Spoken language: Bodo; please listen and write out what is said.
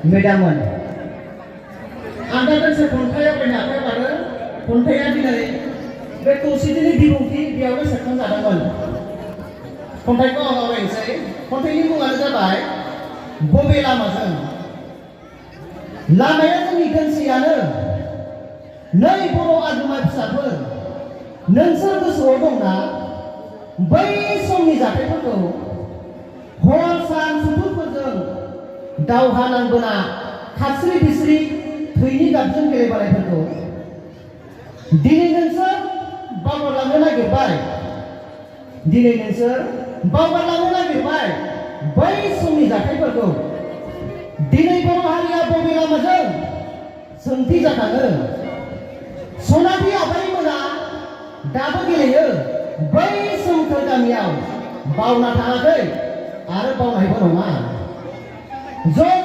मेदामोन आं दा दोंसे खन्थाइ आवरायनो आखायाव लादों। खन्थाइया दिनै बे खौसेथिनि बिबुंथि बेयावनो सेबखांजादोंमोन। खन्थाइखौ आं आवरायनोसै। खन्थाइनि मुङानो जाबाय बबे लामाजों। लामाया जोंनि दोंसेयानो नै बर' आगोमा फिसाफोर नोंसोर गोसोआव दंना बै समनि जाथायफोरखौ हर सान सुथुरफोरजों दावहा नांबोना खास्रि बिस्रि थैनि गाबजों गेलेबोनायफोरखौ दिनै नोंसोर बावगारलांनो नागिरबाय। दिनै नोंसोर बावगारलांनो नागिरबाय बै समनि जाथायफोरखौ। दिनै बर' हारिया बबे लामाजों सोंथि जाखाङो। सनाथि आबारिमोना दाबो गेलेयो बै सोमखोर गामियाव बावना थाङाखै आरो बावनायबो नङा। ज'